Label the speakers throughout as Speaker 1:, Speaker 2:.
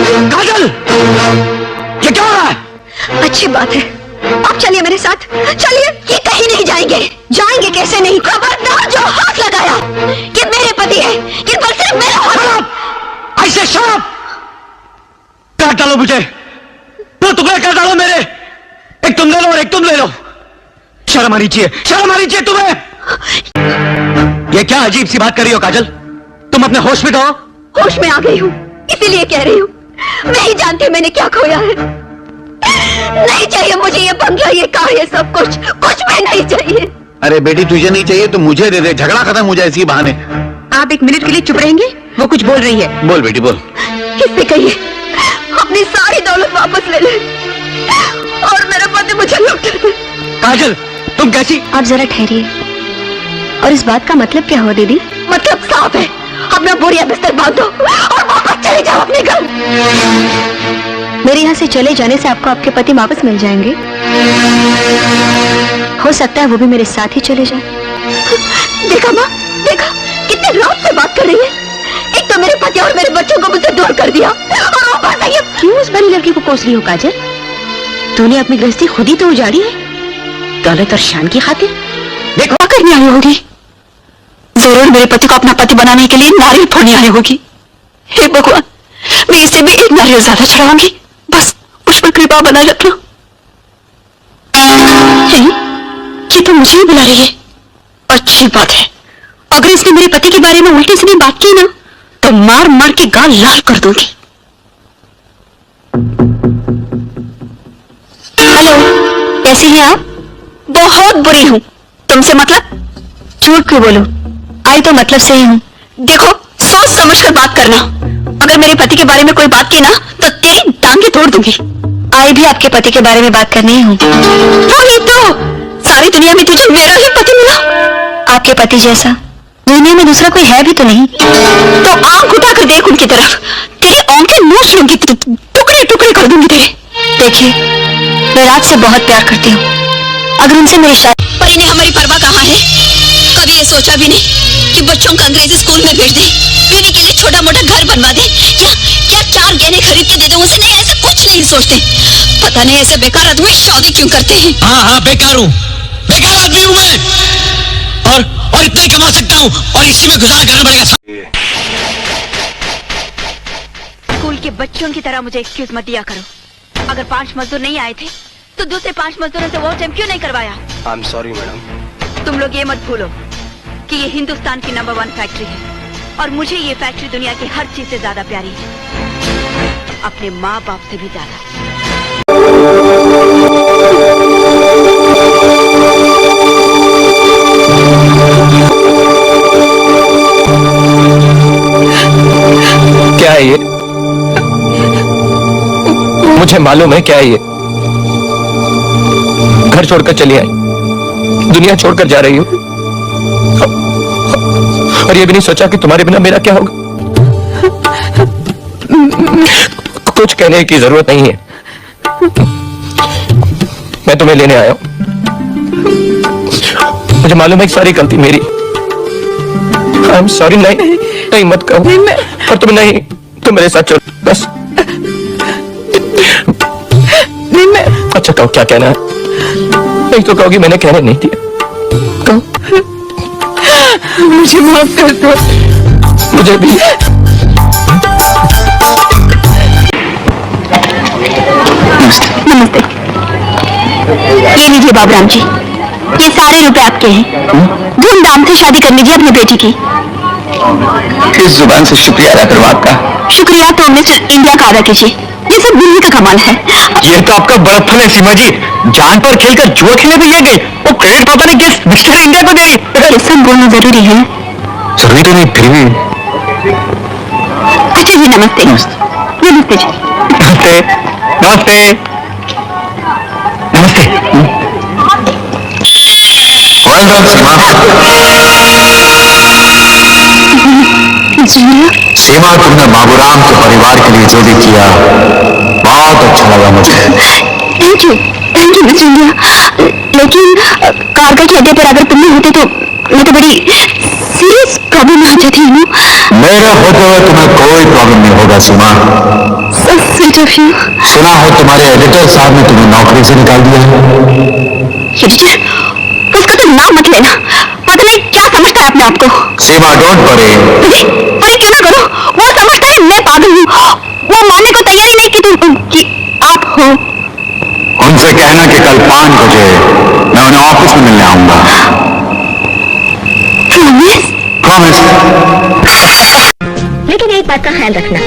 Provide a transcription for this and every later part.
Speaker 1: काजल, ये क्या हो रहा है?
Speaker 2: अच्छी बात है, आप चलिए मेरे साथ, चलिए। ये कहीं नहीं जाएंगे। जाएंगे कैसे नहीं? खबरदार जो हाथ लगाया कि मेरे पति है, कि पर सिर्फ मेरा हाथ।
Speaker 1: ऐसे शराब काट डालो मुझे, दो टुकड़े कर डालो मेरे। एक तुम ले लो और एक तुम ले लो। शर्म आनी चाहिए, शर्म आनी चाहिए तुम्हें। ये क्या अजीब सी बात कर रही हो काजल? तुम अपने होश में तो हो?
Speaker 2: होश में आ गई हूँ, इसीलिए कह रही हूँ। मैं ही जानती हूँ मैंने क्या खोया है। नहीं चाहिए मुझे ये बंगला, ये कार, ये सब कुछ भी नहीं चाहिए।
Speaker 3: अरे बेटी तुझे नहीं चाहिए तो मुझे दे दे, झगड़ा खत्म हो जाए इसी बहाने।
Speaker 2: आप एक मिनट के लिए चुप रहेंगे? वो कुछ बोल रही है।
Speaker 3: बोल बेटी बोल।
Speaker 2: इससे कहिए अपनी सारी दौलत वापस ले ले और मेरा पति मुझे लौटा दे।
Speaker 1: काजल तुम कैसी?
Speaker 2: आप जरा ठहरिए। और इस बात का मतलब क्या हुआ दीदी? मतलब साफ है, अपना बोरिया बिस्तर बांधो और वापस चले जाओ अपने घर। मेरे यहाँ से चले जाने से आपको आपके पति वापस मिल जाएंगे। हो सकता है वो भी मेरे साथ ही चले जाए। देखा माँ, देखा कितने रौब से बात कर रही है। एक तो मेरे पति और मेरे बच्चों को मुझसे दूर कर दिया और ऊपर से ये। क्यों उस बड़ी लड़की को कोस रही हो काजल? तूने अपनी गृहस्थी खुद ही तो उजाड़ी है, दौलत और शान की खातिर। देखो क्या करने आई होगी, जरूर मेरे पति को अपना पति बनाने के लिए नारियल फोड़ने आई होगी। हे भगवान, मैं इसे भी एक नारियल ज्यादा चढ़ाऊंगी, बस उस पर कृपा बनाए रखना। ये तो मुझे ही बुला रही है। अच्छी बात है, अगर इसने मेरे पति के बारे में उल्टी सीधी बात की ना तो मार मार के गाल लाल कर दूंगी। हेलो, कैसी हैं आप? बहुत बुरी हूँ। तुमसे मतलब? झूठ क्यों बोलूं? आई तो मतलब से ही हूँ। देखो सोच समझ कर बात करना, अगर मेरे पति के बारे में कोई बात की ना तो तेरी टांगे तोड़ दूंगी। आई भी आपके पति के बारे में बात करनी ही हूँ। वही तो, सारी दुनिया में तुझे मेरा ही पति मिला। आपके पति जैसा दुनिया में दूसरा कोई है भी तो नहीं। तो आंख उठा कर देख उनकी तरफ, तेरी आंखें नोच लूंगी, टुकड़े टुकड़े कर दूंगी तेरे। देखिए मैं राज से बहुत प्यार करती हूँ, अगर उनसे मेरी शादी। पर इन्हें हमारी परवाह कहाँ है? कभी ये सोचा भी नहीं कि बच्चों को अंग्रेजी स्कूल में भेज दे, बीवी के लिए छोटा मोटा घर बनवा दे, क्या क्या 4 गहने खरीद के दे दे उसे। नहीं, ऐसा कुछ नहीं सोचते। पता नहीं ऐसे बेकार आदमी शादी क्यों करते हैं।
Speaker 1: हाँ बेकार हूँ, बेकार आदमी हूँ मैं, और इतना ही कमा सकता हूँ और इसी में गुजारा करना पड़ेगा।
Speaker 2: स्कूल के बच्चों की तरह मुझे एक्सक्यूज मत दिया करो। अगर 5 मजदूर नहीं आए थे तो दूसरे 5 मजदूरों से ओवर टाइम क्यों नहीं करवाया?
Speaker 3: I am sorry madam.
Speaker 2: तुम लोग ये मत भूलो कि ये हिंदुस्तान की नंबर 1 फैक्ट्री है और मुझे ये फैक्ट्री दुनिया की हर चीज से ज्यादा प्यारी है, अपने माँ बाप से भी ज्यादा।
Speaker 4: क्या है ये? मुझे मालूम है क्या है ये। घर छोड़कर चली आई, दुनिया छोड़कर जा रही हूँ, और ये भी नहीं सोचा कि तुम्हारे बिना मेरा क्या होगा। कुछ कहने की जरूरत नहीं है, मैं तुम्हें लेने आया हूं। मुझे मालूम है कि सारी गलती मेरी। I am sorry. नहीं मत कहो। पर तुम नहीं, तुम मेरे साथ चलो बस। अच्छा कहो क्या कहना है। नहीं तो कहोगी मैंने कहने नहीं दिया। कहो। मुझे माफ कर दो। मुझे भी।
Speaker 2: नमस्ते। ये लीजिए बाबूराम जी, ये सारे रुपए आपके हैं। धूमधाम से शादी कर लीजिए अपनी बेटी की।
Speaker 3: किस जुबान से शुक्रिया अदा करूं आपका?
Speaker 2: शुक्रिया तो मिस्टर इंडिया का अदा कीजिए, ये सब दिल्ली का कमाल है।
Speaker 3: ये तो आपका बड़प्पन है सीमा जी, जान पर खेलकर जुआ खेलने भी ये गई, वो क्रेडिट पापा ने किस मिस्टर इंडिया को दे दी।
Speaker 2: ये सब बोलना जरूरी है?
Speaker 3: जरूरी तो नहीं, फिर भी।
Speaker 2: अच्छा जी नमस्ते। नमस्ते जी।
Speaker 3: नमस्ते नमस्ते नमस्ते। सीमा, तुमने बाबूराम के परिवार के लिए जो भी किया बहुत अच्छा लगा मुझे। Thank you mister India. लेकिन कारगिल के अड्डे पर अगर तुम नहीं होते तो मैं तो बड़ी सीरियस प्रॉब्लम में आ जाती हूँ। मेरे होते हुए तुम्हें कोई प्रॉब्लम नहीं होगा सीमा।
Speaker 2: rid of you.
Speaker 3: सुना है तुम्हारे एडिटर साहब ने तुम्हें नौकरी से निकाल दिया है।
Speaker 2: एडिटर? उसका तो नाम मत लेना। पता नहीं क्या समझता है अपने आप को।
Speaker 3: सीमा डोंट वरी।
Speaker 2: वही क्यों ना करो, वो समझता है मैं पागल हूँ। वो मानने को तैयार ही नहीं कि आप हो।
Speaker 3: उनसे कहना कि कल 5 बजे मैं उन्हें ऑफिस में मिलने आऊंगा। प्रॉमिस।
Speaker 2: लेकिन एक बात का ख्याल रखना,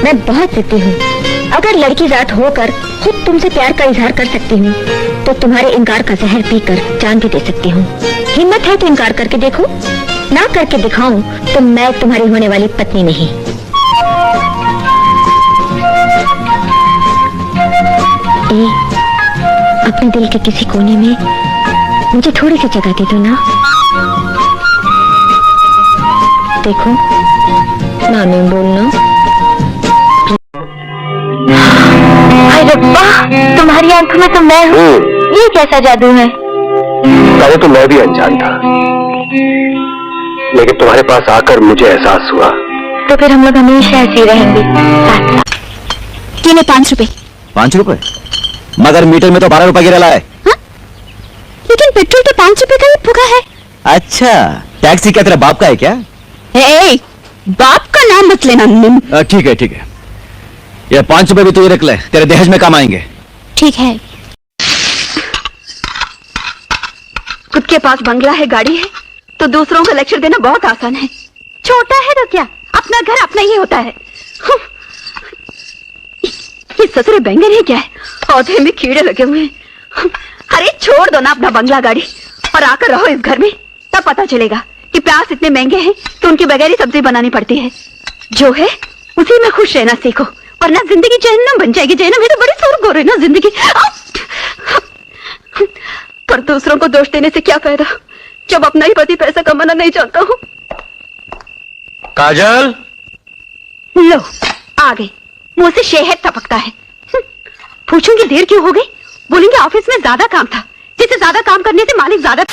Speaker 2: मैं बहुत जिद्दी हूँ। अगर लड़की जात होकर खुद तुमसे प्यार का इजहार कर सकती हूँ तो तुम्हारे इनकार का जहर पीकर जान भी दे सकती हूँ। हिम्मत है तो इनकार करके देखो, ना करके दिखाऊं तो मैं तुम्हारी होने वाली पत्नी नहीं। अपने दिल के किसी कोने में मुझे थोड़ी सी जगह दे दो ना। देखो, ना नहीं बोलना। हाय रब्बा, तुम्हारी आंखों में तो मैं हूँ। ये कैसा जादू है?
Speaker 3: पहले तो मैं भी अनजान था, लेकिन तुम्हारे पास आकर मुझे एहसास हुआ।
Speaker 2: तो फिर हम लोग हमेशा ऐसे ही रहेंगे। ये ले 5 रुपए।
Speaker 1: 5 रुपए? मगर मीटर में तो 12 रुपए गिरा है।
Speaker 2: हाँ? लेकिन पेट्रोल तो 5 रुपए का ही फुका है।
Speaker 1: अच्छा, टैक्सी क्या तेरा बाप का है क्या?
Speaker 2: ए, बाप का नाम मत लेना।
Speaker 1: ठीक है ठीक है, ये 5 रुपए भी तू रख ले, तेरे दहेज में काम आएंगे।
Speaker 2: ठीक है। खुद के पास बंगला है, गाड़ी है, तो दूसरों को लेक्चर देना बहुत आसान है। छोटा है तो क्या, अपना घर अपना ही होता है। ये ससुरे बैंगन है क्या है, पौधे में कीड़े लगे हुए हैं। अरे छोड़ दो ना अपना बंगला गाड़ी और आकर रहो इस घर में, तब पता चलेगा कि प्याज इतने महंगे हैं तो उनकी बगैर ही सब्जी बनानी पड़ती है। जो है उसी में खुश रहना सीखो, वरना जिंदगी जहन्नम बन जाएगी। जहन्नम में तो बड़ी स्वर्ग हो रही ना जिंदगी। पर दूसरों को दोष देने से क्या फायदा जब अपना ही पति पैसा कमाना नहीं जानता हूँ।
Speaker 1: काजल,
Speaker 2: लो आ गई, मुंह से शहद टपकता है। पूछूंगी देर क्यों हो गई, बोलेंगे ऑफिस में ज्यादा काम था। जिसे ज्यादा काम करने से मालिक ज्यादा